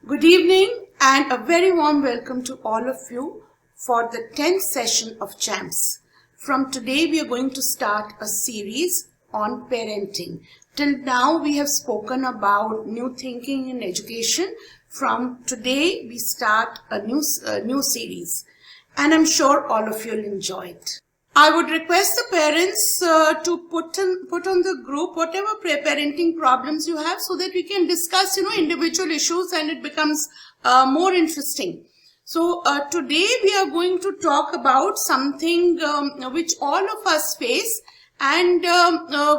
Good evening and a very warm welcome to all of you for the 10th session of CHAMPS. From today we are going to start a series on parenting. Till now we have spoken about new thinking in education. From today we start a new series and I'm sure all of you will enjoy it. I would request the parents to put on the group whatever parenting problems you have so that we can discuss, individual issues and it becomes more interesting. So today we are going to talk about something which all of us face and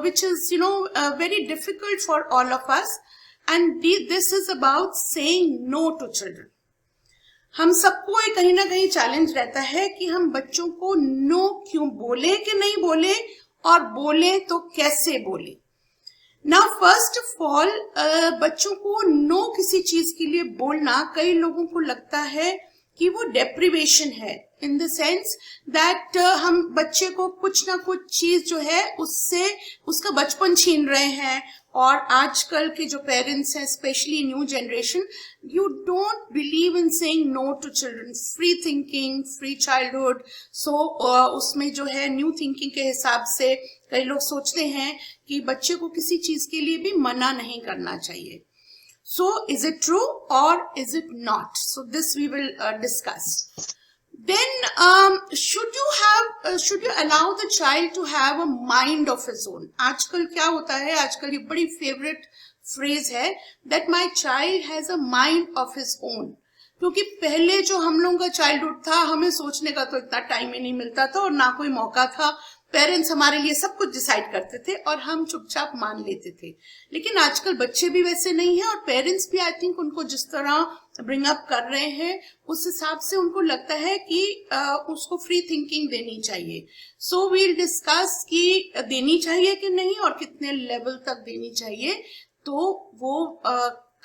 which is, very difficult for all of us. And this is about saying no to children. हम सबको एक कहीं ना कहीं challenge रहता है कि हम बच्चों को नो क्यों बोले कि नहीं बोले और बोले तो कैसे बोले. नाउ फर्स्ट ऑफ ऑल बच्चों को नो किसी चीज के लिए बोलना कई लोगों को लगता है कि वो डेप्रिवेशन है, इन द सेंस दैट हम बच्चे को कुछ ना कुछ चीज जो है उससे उसका बचपन छीन रहे हैं. और आजकल के जो पेरेंट्स हैं, specially new generation, you don't believe in saying no to children. Free thinking, free childhood. So उसमें जो है न्यू थिंकिंग के हिसाब से कई लोग सोचते हैं कि बच्चे को किसी चीज के लिए भी मना नहीं करना चाहिए. So is it true or is it not? So this we will discuss. Then should you allow the child to have a mind of his own? आजकल क्या होता है, आजकल ये बड़ी फेवरेट फ्रेज है that my child has a mind of his own. क्योंकि पहले जो हम लोगों का चाइल्डहुड था, हमें सोचने का तो इतना टाइम ही नहीं मिलता था और ना कोई मौका था. पेरेंट्स हमारे लिए सब कुछ डिसाइड करते थे और हम चुपचाप मान लेते थे. लेकिन आजकल बच्चे भी वैसे नहीं है और पेरेंट्स भी आई थिंक उनको जिस तरह ब्रिंग अप कर रहे हैं उस हिसाब से उनको लगता है कि उसको फ्री थिंकिंग देनी चाहिए. सो वील डिस्कस कि देनी चाहिए कि नहीं और कितने लेवल तक देनी चाहिए. तो वो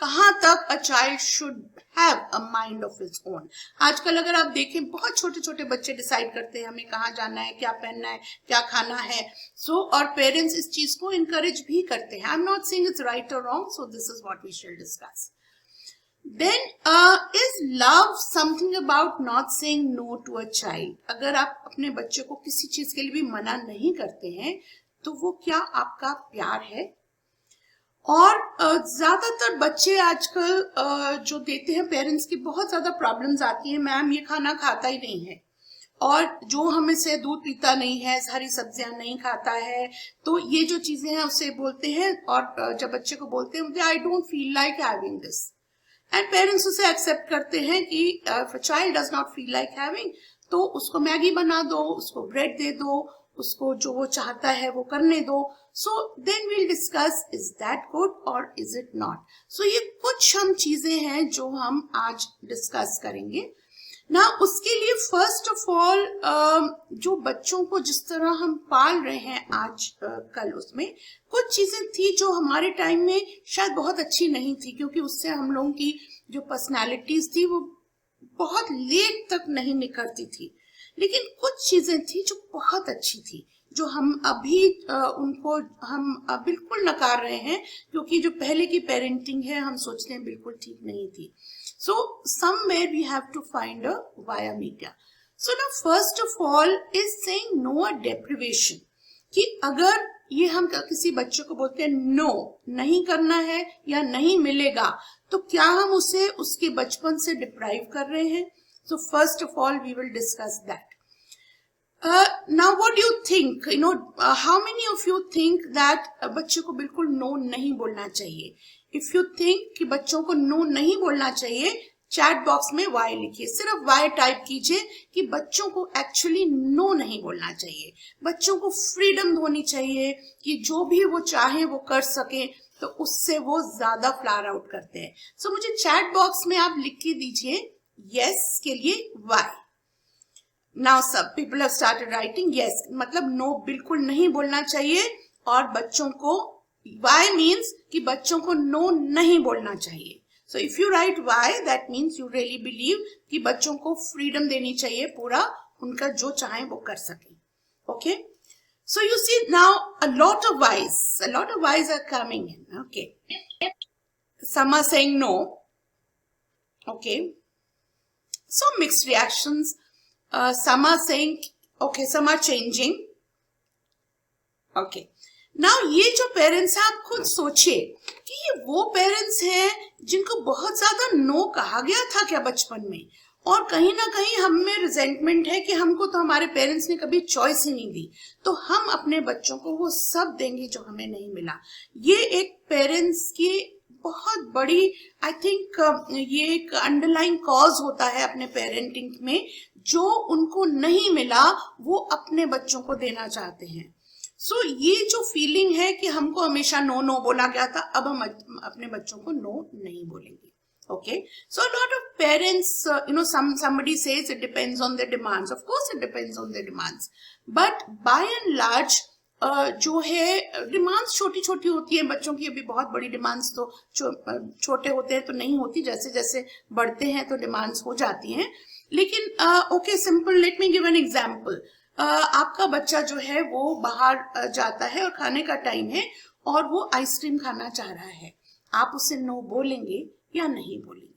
कहाँ तक a child should have a mind of his own. आजकल अगर आप देखें बहुत छोटे छोटे बच्चे डिसाइड करते हैं हमें कहाँ जाना है, क्या पहनना है, क्या खाना है. सो और पेरेंट्स इस चीज को इनकरेज भी करते हैं. I am not saying it's right और wrong, so this is what we shall discuss. Then is love something about not saying no to a child? अगर आप अपने बच्चे को किसी चीज के लिए भी मना नहीं करते हैं तो वो क्या आपका प्यार है? और ज्यादातर बच्चे आजकल जो देते हैं पेरेंट्स की बहुत ज्यादा प्रॉब्लम्स आती हैं. मैम ये खाना खाता ही नहीं है और जो हमें से दूध पीता नहीं है, हरी सब्जियां नहीं खाता है, तो ये जो चीजें हैं उसे बोलते हैं. और जब बच्चे को बोलते हैं I don't feel like having this, and parents उसे एक्सेप्ट करते हैं कि if a child does not feel like having तो उसको मैगी बना दो, उसको ब्रेड दे दो, उसको जो वो चाहता है वो करने दो. So then we'll discuss is that good और इज इट नॉट. सो ये कुछ हम चीजें हैं जो हम आज डिस्कस करेंगे ना. उसके लिए फर्स्ट ऑफ ऑल जो बच्चों को जिस तरह हम पाल रहे हैं आज कल, उसमें कुछ चीजें थी जो हमारे टाइम में शायद बहुत अच्छी नहीं थी, क्योंकि उससे हम लोगों की जो पर्सनालिटीज थी वो बहुत लेट तक नहीं निखरती थी. लेकिन कुछ चीजें थी जो बहुत अच्छी थी, जो हम अभी उनको हम बिल्कुल नकार रहे हैं, क्योंकि जो पहले की पेरेंटिंग है हम सोचते हैं बिल्कुल ठीक नहीं थी. So somewhere we have to find a via media. So now first of all is saying no a deprivation. कि अगर ये हम किसी बच्चे को बोलते हैं नो नहीं करना है या नहीं मिलेगा, तो क्या हम उसे उसके बचपन से डिप्राइव कर रहे हैं? So first of all we will discuss that. Now what do you think? How many of you think that बच्चे को बिल्कुल नो नहीं बोलना चाहिए? If you think कि बच्चों को नो नहीं बोलना चाहिए, चैट बॉक्स में वाई लिखिए. सिर्फ वाई टाइप कीजिए कि बच्चों को एक्चुअली नो नहीं बोलना चाहिए. बच्चों को फ्रीडम होनी चाहिए कि जो भी वो चाहे वो कर सके, तो उससे वो ज्यादा फ्लावर आउट करते हैं. सो मुझे चैट बॉक्स में आप लिख के दीजिए यस के लिए वाई. नाउ सब people have started writing yes, मतलब नो बिल्कुल नहीं बोलना चाहिए. और बच्चों को वाई मीन्स कि बच्चों को नो नहीं बोलना चाहिए. So if you right why that means you really believe कि बच्चों को फ्रीडम देनी चाहिए, पूरा उनका जो चाहे वो कर सके. Okay, so you see now a lot of whys are coming in. Okay, some are saying no, Okay, so mixed reactions. Some are saying, okay, some are changing. Okay, now ये जो पेरेंट्स हैं, आप खुद सोचिए कि ये वो parents हैं जिनको बहुत ज्यादा नो कहा गया था क्या बचपन में, और कहीं ना कहीं हम में रिजेंटमेंट है कि हमको तो हमारे पेरेंट्स ने कभी चॉइस ही नहीं दी, तो हम अपने बच्चों को वो सब देंगे जो हमें नहीं मिला। ये एक पेरेंट्स की बहुत बड़ी, आई थिंक ये एक अंडरलाइन कॉज होता है अपने पेरेंटिंग में, जो उनको नहीं मिला वो अपने बच्चों को देना चाहते हैं। सो ये जो फीलिंग है कि हमको हमेशा नो नो बोला गया था, अब हम अपने बच्चों को नो नहीं बोलेंगे। Okay, so a lot of parents, somebody says it depends on their demands. Of course, it depends on their demands, but by and large, जो है डिमांड्स छोटी छोटी होती है बच्चों की। अभी बहुत बड़ी डिमांड्स तो छोटे होते हैं तो नहीं होती, जैसे जैसे बढ़ते हैं तो डिमांड्स हो जाती हैं। लेकिन okay, simple, let me give an example. आपका बच्चा जो है वो बाहर जाता है और खाने का टाइम है और वो आइसक्रीम खाना चाह रहा है, आप उसे नो बोलेंगे या नहीं बोलेंगे?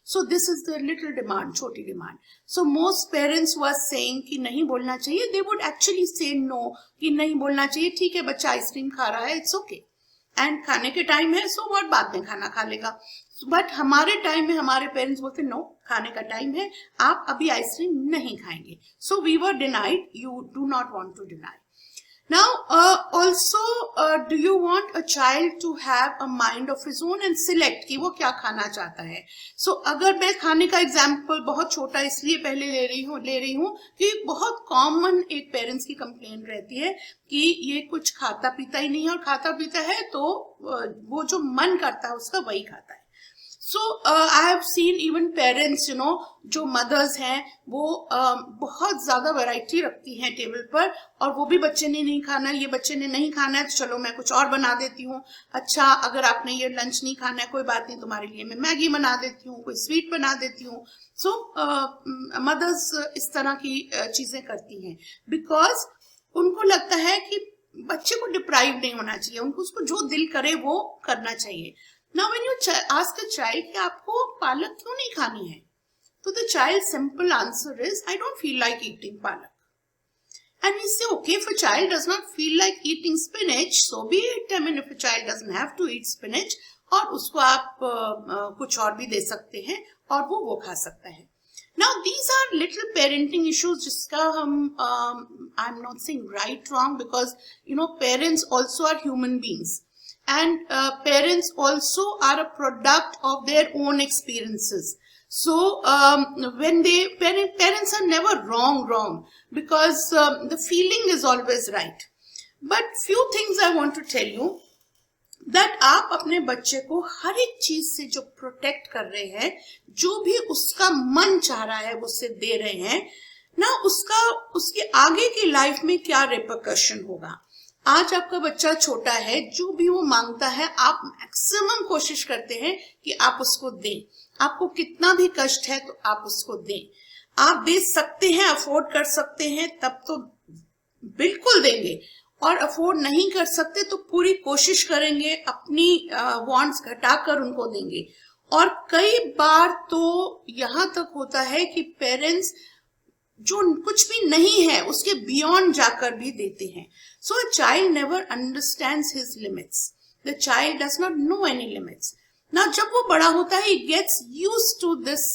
So this is the little demand, छोटी demand. So most parents were saying कि नहीं बोलना चाहिए, they would actually say no कि नहीं बोलना चाहिए, ठीक है बच्चा आइसक्रीम खा रहा है, इट्स ओके, एंड खाने के टाइम है सो व्हाट, बाद में खाना खा लेगा। बट हमारे टाइम में हमारे पेरेंट्स बोलते नो, खाने का टाइम है, आप अभी आइसक्रीम नहीं खाएंगे। So we were denied, you do not want to deny. Now, also, do you want a child to have a mind of his own and select कि वो क्या खाना चाहता है? So, अगर मैं खाने का एग्जाम्पल बहुत छोटा इसलिए पहले ले रही हूँ कि बहुत कॉमन एक पेरेंट्स की कंप्लेंट रहती है कि ये कुछ खाता पीता ही नहीं है, और खाता पीता है तो वो जो मन करता है उसका वही खाता है। So I have seen even parents, जो मदर्स हैं वो बहुत ज्यादा वैरायटी रखती हैं टेबल पर, और वो भी बच्चे ने नहीं खाना है, ये बच्चे ने नहीं खाना है तो चलो मैं कुछ और बना देती हूँ। अच्छा, अगर आपने ये लंच नहीं खाना है कोई बात नहीं, तुम्हारे लिए मैं मैगी बना देती हूँ, कोई स्वीट बना देती हूँ। सो मदर्स इस तरह की चीजें करती हैं बिकॉज उनको लगता है कि बच्चे को डिप्राइव नहीं होना चाहिए, उनको उसको जो दिल करे वो करना चाहिए। Now when you ask a child कि आपको पालक क्यों नहीं खानी है, तो the child's simple answer is I don't feel like eating palak. And we say okay, if a child does not feel like eating spinach, so be it. I mean, if a child doesn't have to eat spinach, और उसको आप कुछ और भी दे सकते हैं और वो खा सकता है। Now these are little parenting issues जिसका हम I'm not saying right wrong, because parents also are human beings. And parents also are a product of their own experiences. So when parents are never wrong, because the feeling is always right. But few things I want to tell you, that आप अपने बच्चे को हर एक चीज से जो protect कर रहे हैं, जो भी उसका मन चाह रहा है वो उससे दे रहे हैं ना, उसके आगे की लाइफ में क्या रिपरकशन होगा। आज आपका बच्चा छोटा है, जो भी वो मांगता है आप मैक्सिमम कोशिश करते हैं कि आप उसको दें। आपको कितना भी कष्ट है तो आप उसको दें। आप दे सकते हैं, अफोर्ड कर सकते हैं तब तो बिल्कुल देंगे, और अफोर्ड नहीं कर सकते तो पूरी कोशिश करेंगे, अपनी वांट्स घटाकर उनको देंगे। और कई बार तो यहां तक होता है कि पेरेंट्स जो कुछ भी नहीं है उसके बियॉन्ड जाकर भी देते हैं। So a child never understands his limits, the child does not know any limits. ना जब वो बड़ा होता है, he gets used to this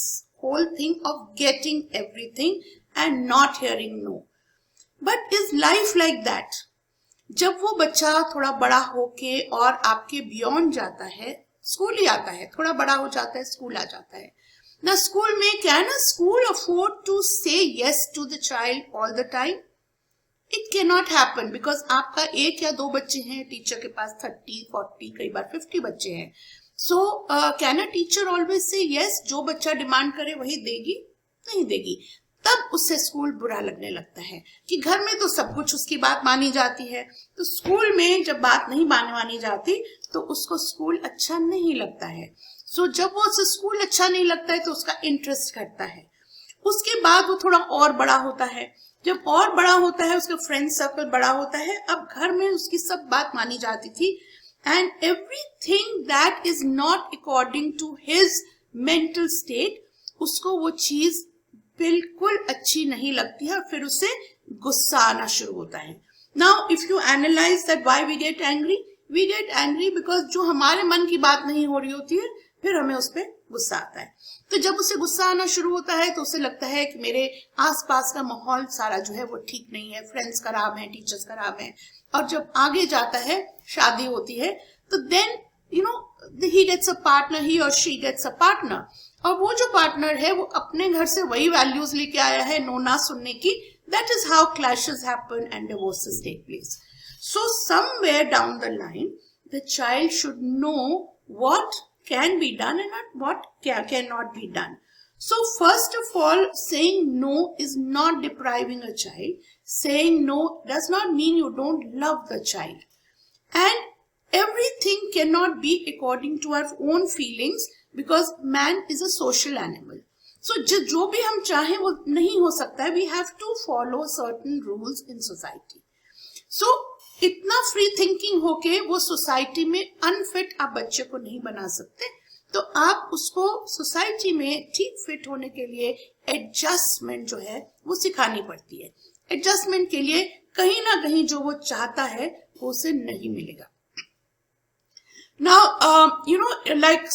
whole thing of getting everything and not hearing no. But is life like that? जब वो बच्चा थोड़ा बड़ा होके और आपके बियॉन्ड जाता है, स्कूल ही आता है, थोड़ा बड़ा हो जाता है, स्कूल आ जाता है ना, स्कूल में क्या है ना, school afford to say yes to the child all the time? It can not happen, because आपका एक या दो बच्चे हैं, टीचर के पास 30, 40, कई बार 50 बच्चे हैं। So can a teacher always say yes, जो बच्चा डिमांड करे वही देगी? नहीं देगी। तब उससे स्कूल बुरा लगने लगता है कि घर में तो सब कुछ उसकी बात मानी जाती है, तो स्कूल में जब बात नहीं मानी जाती तो उसको स्कूल अच्छा नहीं लगता है। सो जब वो उसे स्कूल अच्छा नहीं लगता है तो उसका इंटरेस्ट घटता है। उसके बाद वो थोड़ा और बड़ा होता है, जब और बड़ा होता है उसका फ्रेंड सर्कल बड़ा होता है, अब घर में उसकी सब बात मानी जाती थी, and everything that is not according to his mental state, उसको वो चीज बिल्कुल अच्छी नहीं लगती है और फिर उसे गुस्सा आना शुरू होता है. Now if you analyse that why we get angry because जो हमारे मन की बात नहीं हो रही होती है फिर हमें उस पर गुस्सा आता है. तो जब उसे गुस्सा आना शुरू होता है तो उसे लगता है कि मेरे आसपास का माहौल सारा जो है वो ठीक नहीं है, फ्रेंड्स खराब हैं, टीचर्स खराब हैं. और जब आगे जाता है, शादी होती है, तो then he gets a partner, he or she gets a partner. और वो जो पार्टनर है वो अपने घर से वही वैल्यूज लेके आया है, नो ना सुनने की. That is how clashes happen and divorces take place. So somewhere down the line, the child should know what can be done and what cannot be done. So first of all, saying no is not depriving a child. Saying no does not mean you don't love the child. And everything cannot be according to our own feelings because man is a social animal. So जो भी हम चाहें वो नहीं हो सकता है. We have to follow certain rules in society. So इतना फ्री थिंकिंग होके वो सोसाइटी में अनफिट आप बच्चे को नहीं बना सकते. तो आप उसको सोसाइटी में ठीक फिट होने के लिए एडजस्टमेंट जो है वो सिखानी पड़ती है. एडजस्टमेंट के लिए कहीं ना कहीं जो वो चाहता है वो उसे नहीं मिलेगा. Now, like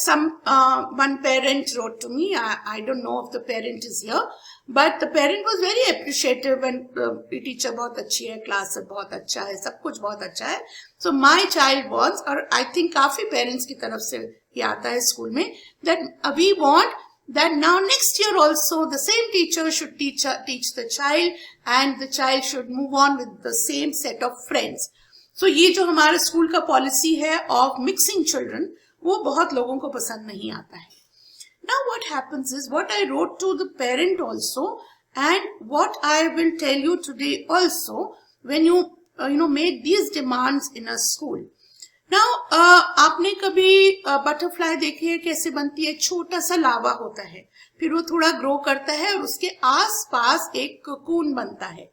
one parent wrote to me. I don't know if the parent is here, but the parent was very appreciative and teacher बहुत अच्छी है, class बहुत अच्छा है, सब कुछ बहुत अच्छा है. So my child wants, और I think काफी parents की तरफ से ये आता है स्कूल में, that we want that now next year also the same teacher should teach the child and the child should move on with the same set of friends. So ये जो हमारे स्कूल का पॉलिसी है of mixing children वो बहुत लोगों को पसंद नहीं आता है. Now what happens is what I wrote to the parent also and what I will tell you today also when you make these demands in a school. Now आपने कभी बटरफ्लाई देखी है कैसे बनती है? छोटा सा लावा होता है, फिर वो थोड़ा ग्रो करता है और उसके आसपास एक कोकून बनता है.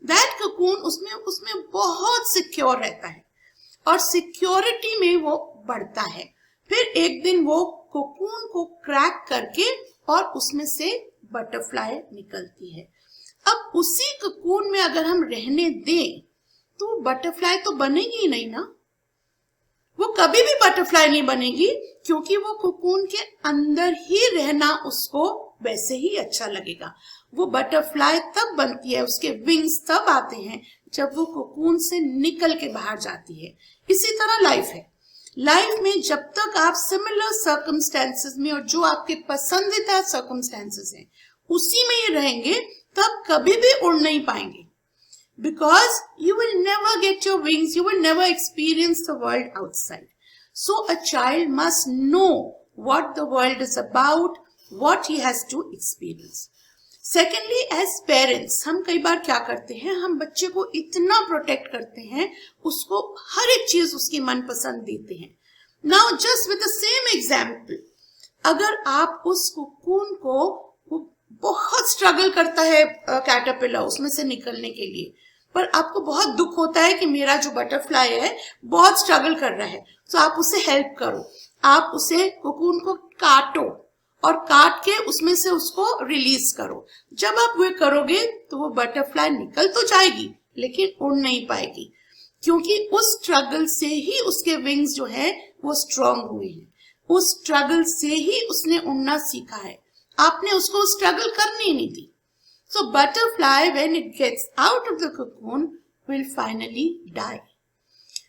दैट कोकून उसमें बहुत सिक्योर रहता है और सिक्योरिटी में वो बढ़ता है. फिर एक दिन वो कोकून को क्रैक करके और उसमें से बटरफ्लाई निकलती है. अब उसी कोकून में अगर हम रहने दें तो बटरफ्लाई तो बनेगी ही नहीं ना. वो कभी भी बटरफ्लाई नहीं बनेगी क्योंकि वो कोकून के अंदर ही रहना उसको वैसे ही अच्छा लगेगा. वो बटरफ्लाई तब बनती है, उसके विंग्स तब आते हैं जब वो कोकून से निकल के बाहर जाती है. इसी तरह लाइफ है. लाइफ में जब तक आप सिमिलर सर्कमस्टेंसेस में और जो आपके पसंदीदा सर्कमस्टेंसेस हैं उसी में ही रहेंगे तब कभी भी उड़ नहीं पाएंगे. Because you will never get your wings, you will never experience the world outside. So a child must know what the world is about, what he has to experience. Secondly, as parents, हम कई बार क्या करते हैं, हम बच्चे को इतना protect करते हैं, उसको हर एक चीज उसकी मनपसंद देते हैं. Now, just with the same example, अगर आप उस कोकून को बहुत स्ट्रगल करता है कैटरपिलर उसमें से निकलने के लिए, पर आपको बहुत दुख होता है कि मेरा जो बटरफ्लाई है बहुत स्ट्रगल कर रहा है, तो आप उसे हेल्प करो. आप उसे कोकून को काटो और काट के उसमें से उसको रिलीज करो. जब आप वो करोगे तो वो बटरफ्लाई निकल तो जाएगी लेकिन उड़ नहीं पाएगी क्योंकि उस स्ट्रगल से ही उसके विंग्स जो है वो स्ट्रांग हुए हैं. उस स्ट्रगल से ही उसने उड़ना सीखा है. आपने उसको स्ट्रगल करने ही नहीं दी. So butterfly, when it gets out of the cocoon, will finally die.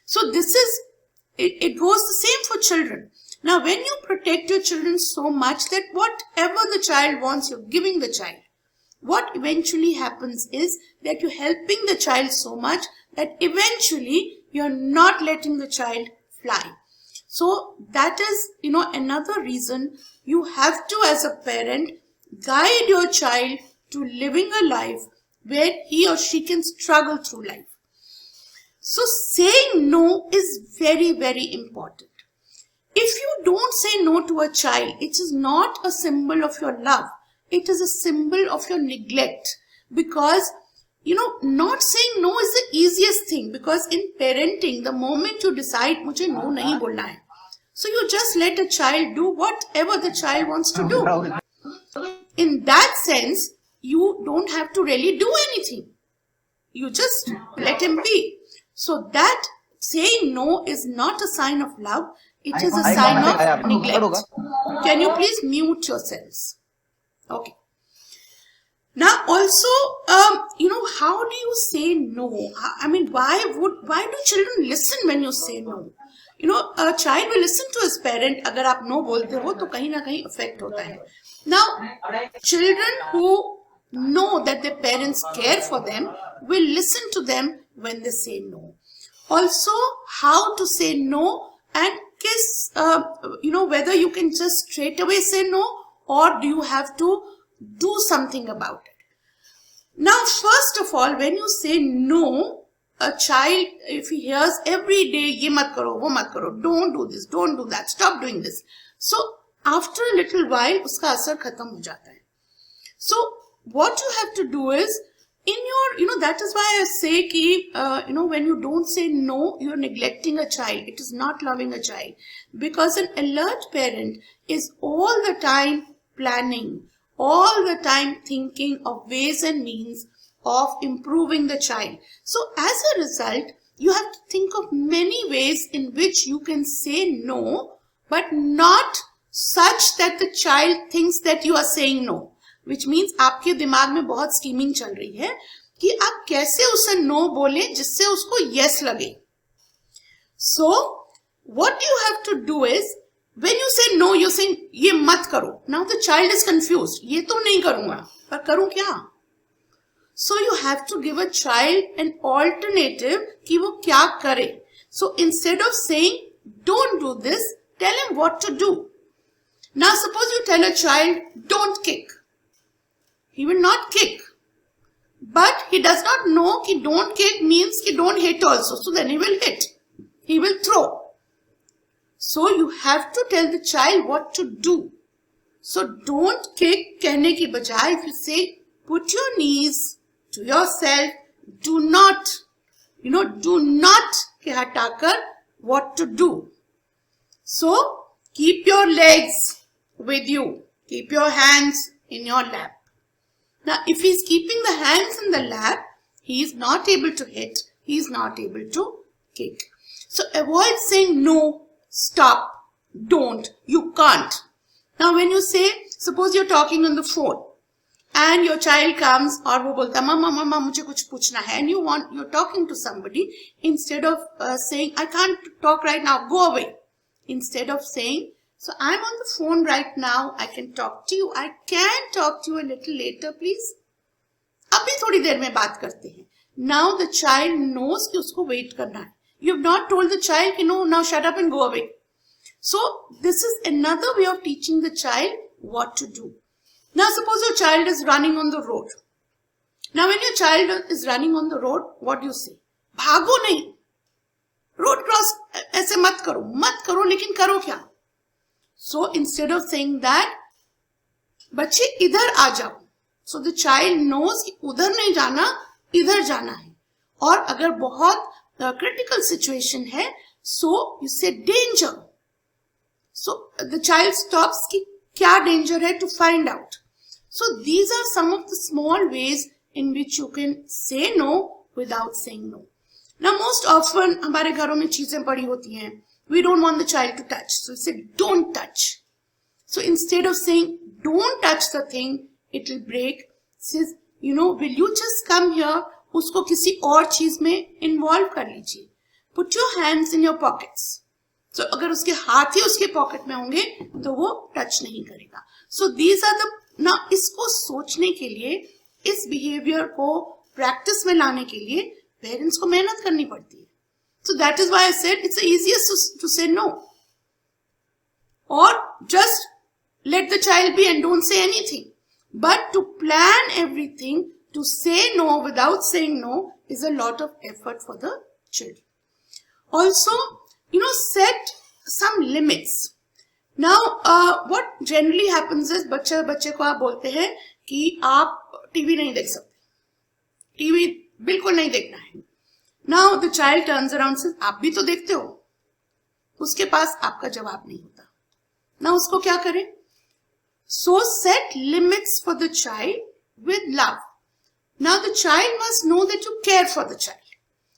So it goes the same for children. Now, when you protect your children so much that whatever the child wants, you're giving the child. What eventually happens is that you're helping the child so much that eventually you're not letting the child fly. So that is, another reason you have to, as a parent, guide your child to living a life where he or she can struggle through life. So saying no is very, very important. If you don't say no to a child, it is not a symbol of your love. It is a symbol of your neglect. Because, not saying no is the easiest thing. Because in parenting, the moment you decide, मुझे no नहीं बोलना है, So you just let a child do whatever the child wants to do. In that sense, you don't have to really do anything. You just let him be. So that saying no is not a sign of love. It is a sign of neglect. Can you please mute yourselves? Okay. Now also, how do you say no? I mean, why do children listen when you say no? A child will listen to his parent. अगर आप no बोलते हो तो कहीं ना कहीं affect होता है. Now, children who know that their parents care for them will listen to them when they say no. Also, how to say no and whether you can just straight away say no or do you have to do something about it. Now, first of all, when you say no, a child, if he hears every day, ye mat karo, wo mat karo, don't do this, don't do that, stop doing this. So, after a little while, uska asar khatam ho jata hai. So, what you have to do is, that is why I say ki, when you don't say no, you're neglecting a child. It is not loving a child. Because an alert parent is all the time planning, all the time thinking of ways and means of improving the child. So as a result, you have to think of many ways in which you can say no, but not such that the child thinks that you are saying no. Which means आपके दिमाग में बहुत skimming चल रही है कि आप कैसे उसे नो बोले जिससे उसको yes लगे. So what you have to do is, when you say no, you're saying ये मत करो. Now the child is confused. ये तो नहीं करूँगा, पर करूँ क्या? So you have to give a child an alternative कि वो क्या करे. So instead of saying don't do this, tell him what to do. Now suppose you tell a child don't kick. He will not kick. But he does not know that don't kick means कि don't hit also. So then he will hit. He will throw. So you have to tell the child what to do. So don't kick कहने की बजाय, if you say put your knees to yourself, do not के हटाकर what to do. So keep your legs with you. Keep your hands in your lap. Now, if he is keeping the hands in the lap, he is not able to hit, he is not able to kick. So, avoid saying no, stop, don't, you can't. Now, when you say, suppose you're talking on the phone and your child comes और वो बोलता मम्मा मुझे कुछ पूछना है, and you're talking to somebody, instead of saying I can't talk right now, go away. Instead of saying, so I'm on the phone right now, I can talk to you. I can talk to you a little later, please. अभी थोड़ी देर में बात करते हैं. Now the child knows कि उसको wait करना है. You have not told the child कि no, now shut up and go away. So this is another way of teaching the child what to do. Now suppose your child is running on the road. Now when your child is running on the road, what do you say? भागो नहीं. Road cross ऐसे मत करो लेकिन करो क्या? So instead of saying that, बच्चे इधर आ जाओ. So the child knows कि उधर नहीं जाना, इधर जाना है. और अगर बहुत critical situation है, so you say danger. So the child stops कि क्या danger है to find out. So these are some of the small ways in which you can say no without saying no. Now most often हमारे घरों में चीजें पड़ी होती हैं. We don't want the child to touch. So we say, don't touch. So instead of saying, don't touch the thing, it will break. Says, will you just come here? उसको किसी और चीज में involve कर लीजिए. Put your hands in your pockets. So अगर उसके हाथ ही उसके pocket में होंगे, तो वो touch नहीं करेगा. So these are the, now इसको सोचने के लिए, इस behavior को practice में लाने के लिए, parents को मेहनत करनी पड़ती है. So that is why I said it's the easiest to say no. Or just let the child be and don't say anything. But to plan everything, to say no without saying no is a lot of effort for the children. Also, set some limits. Now, what generally happens is बच्चे को आप बोलते हैं कि आप TV नहीं देख सकते. टीवी बिल्कुल नहीं देखना है. Now the child turns around and says, आप भी तो देखते हो. उसके पास आपका जवाब नहीं होता ना, उसको क्या करें? So set limits for the child with love. Now the child must know that you care for the child.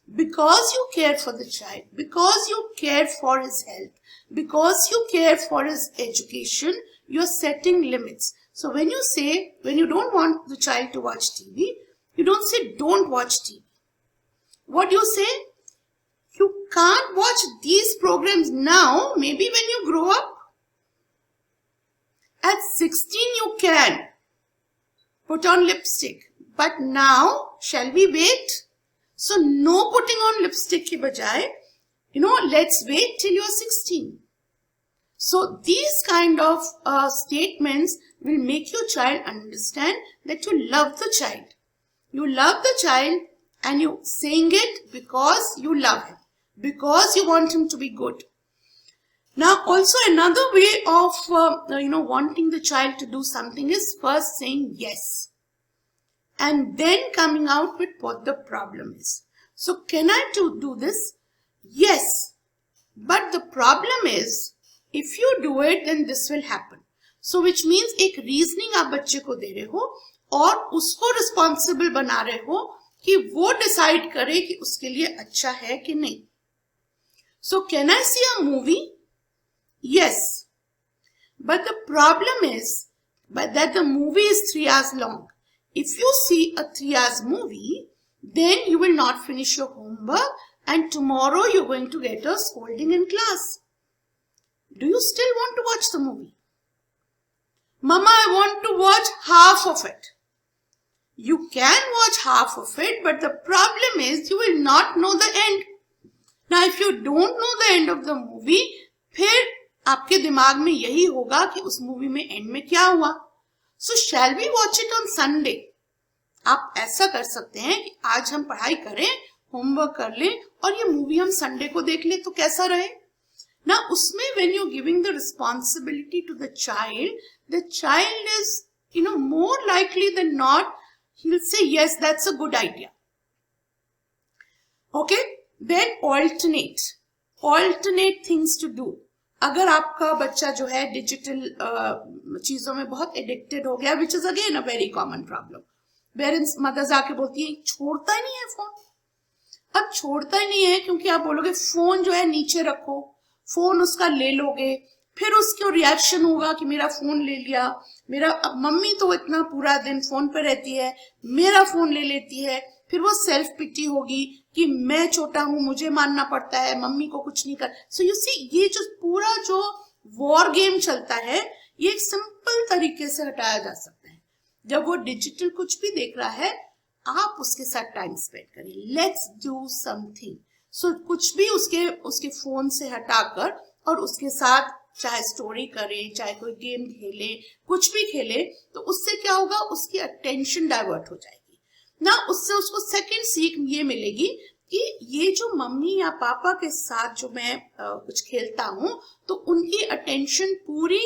Because you care for the child, because you care for his health, because you care for his education, you're setting limits. So when you don't want the child to watch TV, you don't say don't watch TV. What do you say? You can't watch these programs now, maybe when you grow up. At 16 you can put on lipstick, but now shall we wait? So no putting on lipstick ki bajaye, let's wait till you're 16. So these kind of statements will make your child understand that you love the child. You love the child and you saying it because you love him, because you want him to be good. Now also another way of wanting the child to do something is first saying yes and then coming out with what the problem is. So can I do this? Yes, but the problem is if you do it then this will happen. So which means एक reasoning आप बच्चे को दे रहे हो और उसको responsible बना रहे हो कि वो decide करे कि उसके लिए अच्छा है कि नहीं. So can I see a movie? Yes, but the problem is that the movie is 3 hours long. If you see a 3 hours movie, then you will not finish your homework and tomorrow you're going to get a scolding in class. Do you still want to watch the movie? Mama, I want to watch half of it. You can watch half of it, but the problem is you will not know the end. Now, if you don't know the end of the movie, फिर आपके दिमाग में यही होगा कि उस movie में and में क्या हुआ. So shall we watch it on Sunday. आप ऐसा कर सकते हैं कि आज हम पढ़ाई करें, होमवर्क कर लें और ये मूवी हम संडे को देख लें तो कैसा रहे ना. उसमें when you giving the responsibility to the child is more likely than not he will say yes that's a good idea. Okay, then alternate things to do. अगर आपका बच्चा जो है डिजिटल चीजों में बहुत एडिक्टेड हो गया, which is again a very common problem. Parents mothers आके बोलती है छोड़ता ही नहीं है फोन. अब छोड़ता ही नहीं है क्योंकि आप बोलोगे फोन जो है नीचे रखो, फोन उसका ले लोगे, फिर उसको रिएक्शन होगा कि मेरा फोन ले लिया, अब मम्मी तो इतना पूरा दिन फोन पे रहती है, मेरा फोन ले लेती है, फिर वो सेल्फ पिटी होगी कि मैं छोटा हूं, मुझे मानना पड़ता है, मम्मी को कुछ नहीं कर. सो यू सी, ये जो पूरा जो वॉर गेम चलता है, ये एक सिंपल तरीके से हटाया जा सकता है. जब वो डिजिटल कुछ भी देख रहा है, आप उसके साथ टाइम स्पेंड करिए. Let's do something. सो कुछ भी उसके फोन से हटाकर और उसके साथ चाहे स्टोरी करे, चाहे कोई गेम खेले, कुछ भी खेले, तो उससे क्या होगा, उसकी अटेंशन डाइवर्ट हो जाएगी ना. उससे उसको सेकंड सीख ये मिलेगी कि ये जो मम्मी या पापा के साथ जो मैं कुछ खेलता हूं, तो उनकी अटेंशन पूरी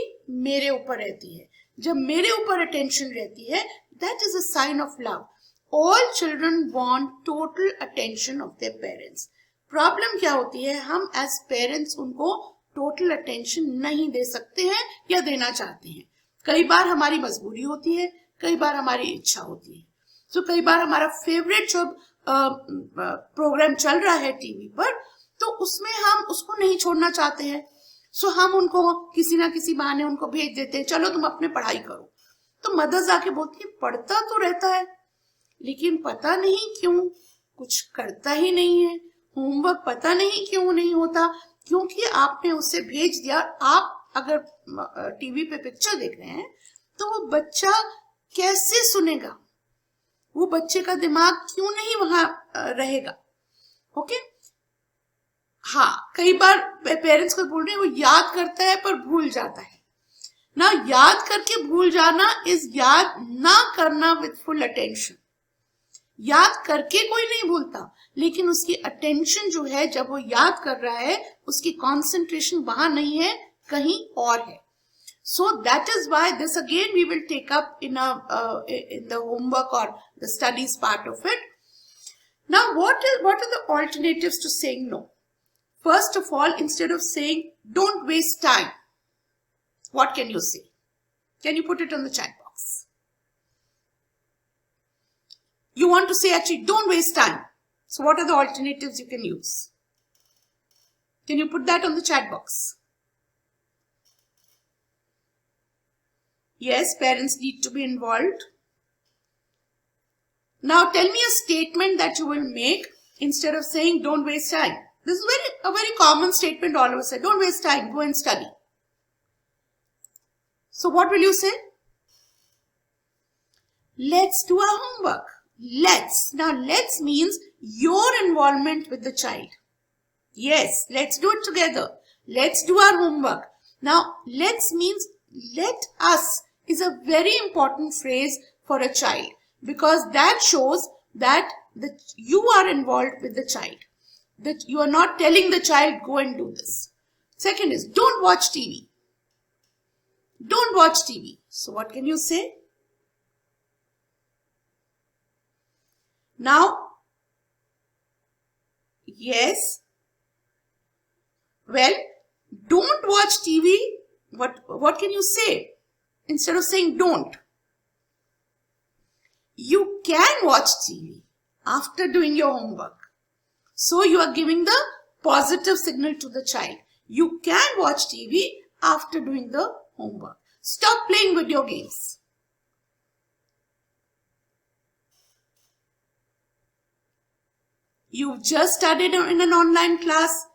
मेरे ऊपर रहती है. जब मेरे ऊपर अटेंशन रहती है, that is a sign of love. All children want total attention of their parents. Problem क्या होती है, हम एज पेरेंट्स उनको टोटल अटेंशन नहीं दे सकते हैं या देना चाहते हैं. कई बार हमारी मजबूरी होती है, कई बार हमारी इच्छा होती है. तो कई बार हमारा फेवरेट जो प्रोग्राम चल रहा है टीवी पर, तो उसमें हम उसको नहीं छोड़ना चाहते हैं. सो हम उनको किसी ना किसी बहाने उनको भेज देते हैं, चलो तुम अपने पढ़ाई करो. तो मदर्स आके बोलती है पढ़ता तो रहता है लेकिन पता नहीं क्यों कुछ करता ही नहीं है, होमवर्क पता नहीं क्यों नहीं होता, क्योंकि आपने उसे भेज दिया. आप अगर टीवी पे पिक्चर देख रहे हैं तो वो बच्चा कैसे सुनेगा, वो बच्चे का दिमाग क्यों नहीं वहां रहेगा. ओके, हाँ, कई बार पेरेंट्स को बोल रहे हैं वो याद करता है पर भूल जाता है ना. याद करके भूल जाना इज याद ना करना विद फुल अटेंशन. याद करके कोई नहीं भूलता, लेकिन उसकी अटेंशन जो है, जब वो याद कर रहा है, उसकी कंसंट्रेशन वहां नहीं है, कहीं और है. So that is why this again we will take up in the homework or the studies part of it. Now what are the alternatives to saying no? First of all, instead of saying, don't waste time, what can you say? Can you put it on the chat box? You want to say actually, don't waste time. So what are the alternatives you can use? Can you put that on the chat box? Yes, parents need to be involved. Now tell me a statement that you will make instead of saying don't waste time. This is a very common statement all of us say. Don't waste time, go and study. So what will you say? Let's do our homework. Let's. Now let's means your involvement with the child. Yes, let's do it together. Let's do our homework. Now let's means let us is a very important phrase for a child, because that shows that you are involved with the child. That you are not telling the child, go and do this. Second is, don't watch TV. Don't watch TV. So what can you say? Now, yes. Well, don't watch TV. What can you say? Instead of saying don't. You can watch TV after doing your homework. So you are giving the positive signal to the child. You can watch TV after doing the homework. Stop playing video games. You've just studied in an online class.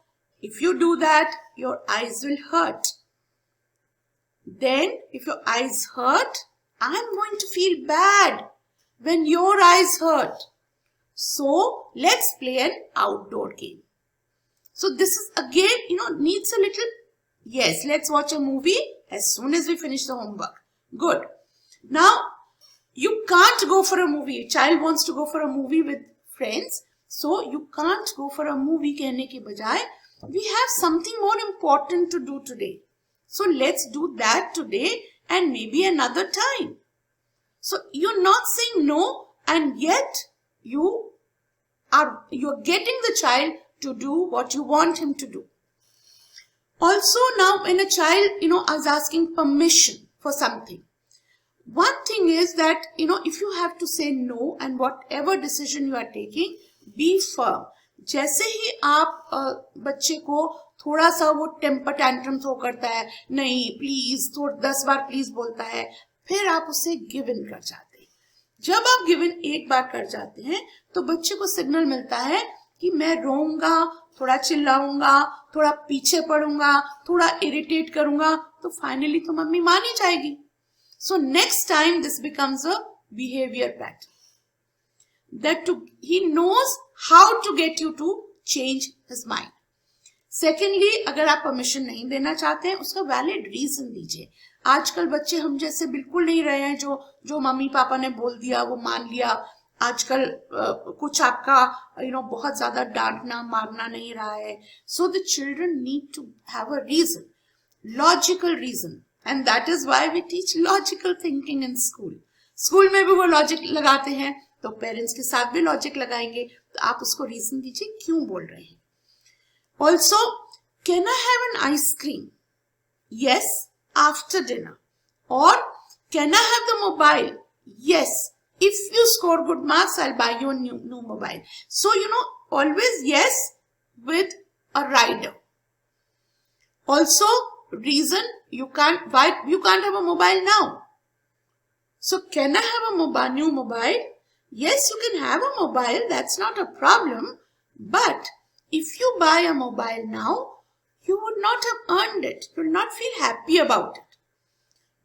If you do that, your eyes will hurt. Then, if your eyes hurt, I'm going to feel bad when your eyes hurt. So, let's play an outdoor game. So, this is again, needs a little, yes, let's watch a movie as soon as we finish the homework. Good. Now, you can't go for a movie. Child wants to go for a movie with friends. So, you can't go for a movie कहने के बजाय, we have something more important to do today. So, let's do that today and maybe another time. So, you're not saying no, and yet you're getting the child to do what you want him to do. Also, now when a child, is asking permission for something, one thing is that, if you have to say no and whatever decision you are taking, be firm. जैसे ही आप बच्चे को थोड़ा सा वो temper tantrum throw करता है, नहीं प्लीज, 10 बार प्लीज बोलता है, फिर आप उसे गिव इन कर जाते हैं. जब आप गिव इन एक बार कर जाते हैं तो बच्चे को सिग्नल मिलता है कि मैं रोऊंगा, थोड़ा चिल्लाऊंगा, थोड़ा पीछे पड़ूंगा, थोड़ा इरिटेट करूंगा, तो फाइनली तो मम्मी मान ही जाएगी. So next time this becomes a behavior pattern. That he knows how to get you to change his mind. Secondly, अगर आप परमिशन नहीं देना चाहते हैं, उसका वैलिड रीजन दीजिए. आजकल बच्चे हम जैसे बिल्कुल नहीं रहे हैं, जो मम्मी पापा ने बोल दिया वो मान लिया. आजकल कुछ आपका बहुत ज्यादा डांटना मारना नहीं रहा है. So the children need to have a reason, logical reason, and that is why we teach logical thinking in school. School में भी वो लॉजिक लगाते हैं, तो पेरेंट्स के साथ भी लॉजिक लगाएंगे. तो आप उसको रीजन दीजिए क्यों बोल रहे हैं. Also, can I have an ice cream? Yes, after dinner. Or can I have the mobile? Yes, if you score good marks, I'll buy you a new mobile. So, always yes with a rider. Also, reason you can't have a mobile now. So, can I have a new mobile? Yes, you can have a mobile. That's not a problem. But if you buy a mobile now, you would not have earned it. You will not feel happy about it.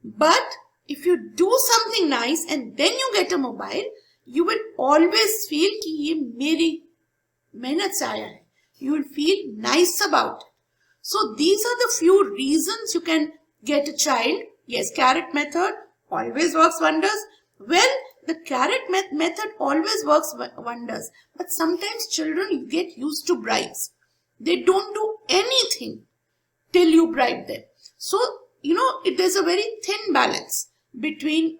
But if you do something nice and then you get a mobile, you will always feel कि ये मेरी मेहनत से आया है. You will feel nice about it. So these are the few reasons you can get a child. Yes, carrot method always works wonders. Well, the carrot method always works wonders. But sometimes children get used to bribes. They don't do anything till you bribe them. So, there's a very thin balance between,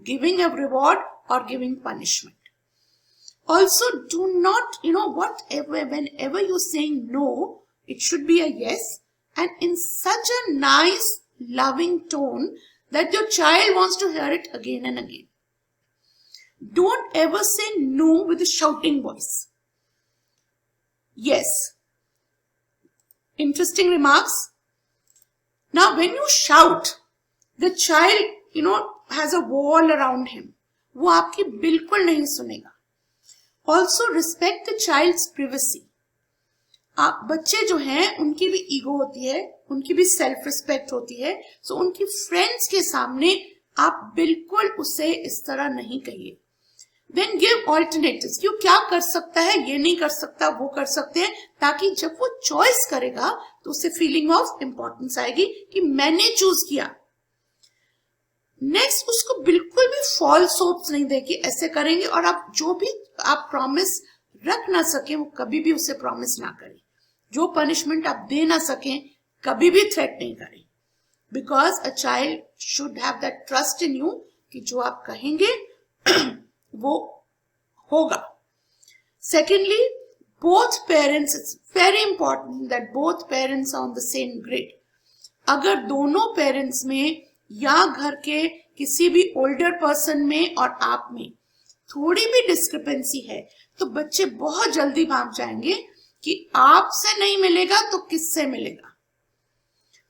giving a reward or giving punishment. Also, do not, whenever you're saying no, It should be a yes, and in such a nice, loving tone that your child wants to hear it again and again. Don't ever say no with a shouting voice. Yes. Interesting remarks. Now, when you shout, the child, has a wall around him. वो आपकी बिल्कुल नहीं सुनेगा. Also, respect the child's privacy. बच्चे जो हैं उनकी भी ईगो होती है, उनकी भी सेल्फ रिस्पेक्ट होती है. सो उनकी फ्रेंड्स के सामने आप बिल्कुल उसे इस तरह नहीं कहिए. Then give alternatives. क्यों क्या कर सकता है, ये नहीं कर सकता, वो कर सकते हैं, ताकि जब वो चॉइस करेगा तो उसे फीलिंग ऑफ इम्पोर्टेंस आएगी कि मैंने चूज किया. नेक्स्ट, उसको बिल्कुल भी फॉल्स होप्स नहीं देगी. ऐसे करेंगे और आप जो भी आप प्रॉमिस रख ना सके वो कभी भी उसे प्रॉमिस ना करें. जो पनिशमेंट आप दे ना सकें कभी भी थ्रेट नहीं करें. Because a child should have that trust in you कि जो आप कहेंगे वो होगा. Secondly, both parents, it's very important that both parents are on the same grid. अगर दोनों पेरेंट्स में या घर के किसी भी ओल्डर पर्सन में और आप में थोड़ी भी डिस्क्रिपेंसी है तो बच्चे बहुत जल्दी भाग जाएंगे कि आपसे नहीं मिलेगा तो किससे मिलेगा.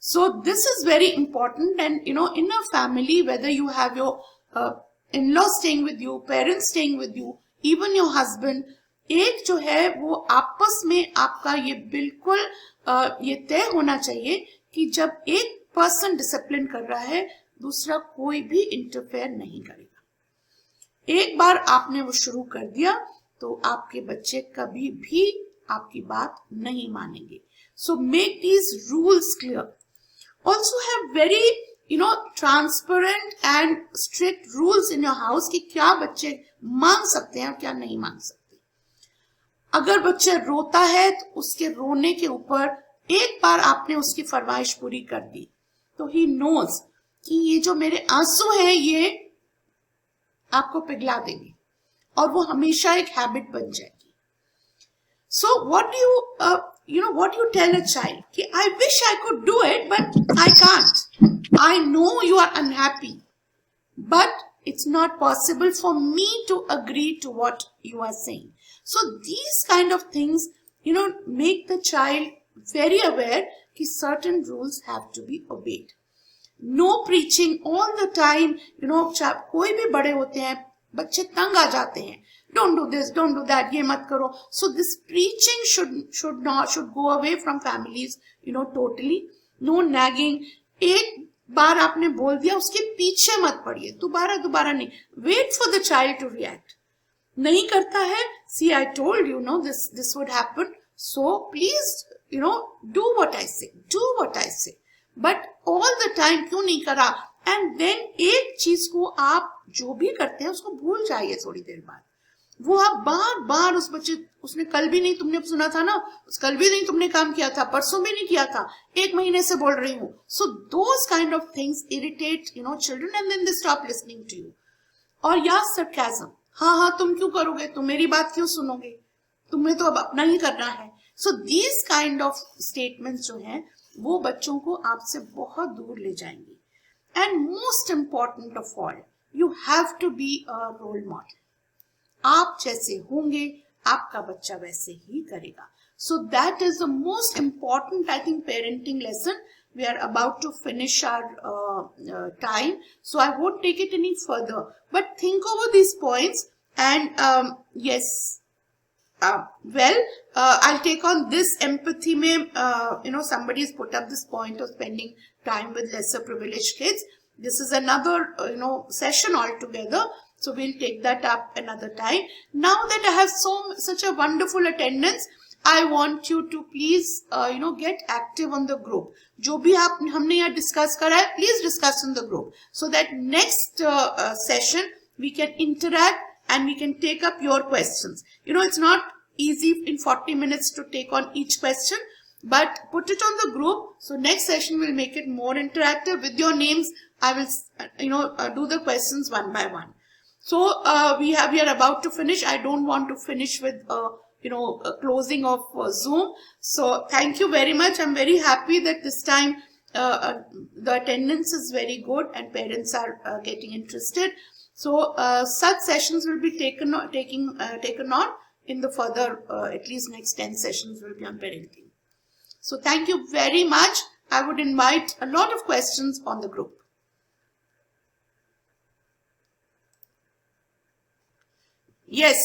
So this is very important, and in a family, whether you have your in-laws staying with you, parents staying with you, even your husband, एक जो है वो आपस में आपका ये बिल्कुल ये तय होना चाहिए कि जब एक पर्सन डिसिप्लिन कर रहा है दूसरा कोई भी इंटरफेयर नहीं करेगा. एक बार आपने वो शुरू कर दिया तो आपके बच्चे कभी भी आपकी बात नहीं मानेंगे. So make these rules clear. Also have very transparent and strict rules in your house कि क्या बच्चे मांग सकते हैं और क्या नहीं मांग सकते. अगर बच्चा रोता है तो उसके रोने के ऊपर एक बार आपने उसकी फरमाइश पूरी कर दी तो ही नोज कि ये जो मेरे आंसू हैं ये आपको पिघला देंगे और वो हमेशा एक हैबिट बन जाएगी. So what do what you tell a child कि I wish I could do it but I can't. I know you are unhappy, but it's not possible for me to agree to what you are saying. So these kind of things, make the child very aware that certain rules have to be obeyed. No preaching all the time, कोई भी बड़े होते हैं, बच्चे तंग आ जाते हैं. Don't do this, don't do that, ये मत करो. So this preaching should go away from families, totally. No nagging. एक बार आपने बोल दिया उसके पीछे मत पड़िए, दोबारा नहीं. Wait for the child to react. नहीं करता है, see I told you, this would happen. So please, do what I say. But all the time क्यों नहीं करा? And then एक चीज को आप जो भी करते हैं उसको भूल जाइए थोड़ी देर बाद. वो आप बार बार उस बच्चे, उसने कल भी नहीं तुमने सुना था ना, कल भी नहीं तुमने काम किया था, परसों भी नहीं किया था, एक महीने से बोल रही हूँ. So those kind of things irritate children and then they stop listening to you. और या sarcasm, हाँ तुम क्यों करोगे, तुम मेरी बात क्यों सुनोगे, तुम्हें तो अब अपना ही करना है. So these kind of statements जो हैं वो बच्चों को आपसे बहुत दूर ले जाएंगे. And most important of all, you have to be a role model. आप जैसे होंगे आपका बच्चा वैसे ही करेगा. So that is the most important, I think, parenting lesson. We are about to finish our time, so I won't take it any further. But think over these points, and yes, I'll take on this empathy. Somebody has put up this point of spending time with lesser privileged kids. This is another session altogether. So we'll take that up another time. Now that I have such a wonderful attendance, I want you to please, get active on the group. जो भी हमने यहाँ discuss करा है, please discuss in the group, so that next session we can interact and we can take up your questions. It's not easy in 40 minutes to take on each question, but put it on the group. So next session will make it more interactive with your names. I will, do the questions one by one. So we are about to finish. I don't want to finish with closing of Zoom. So thank you very much. I'm very happy that this time the attendance is very good and parents are getting interested. So such sessions will be taken on in the further, at least next 10 sessions will be on parenting. So thank you very much. I would invite a lot of questions on the group. Yes.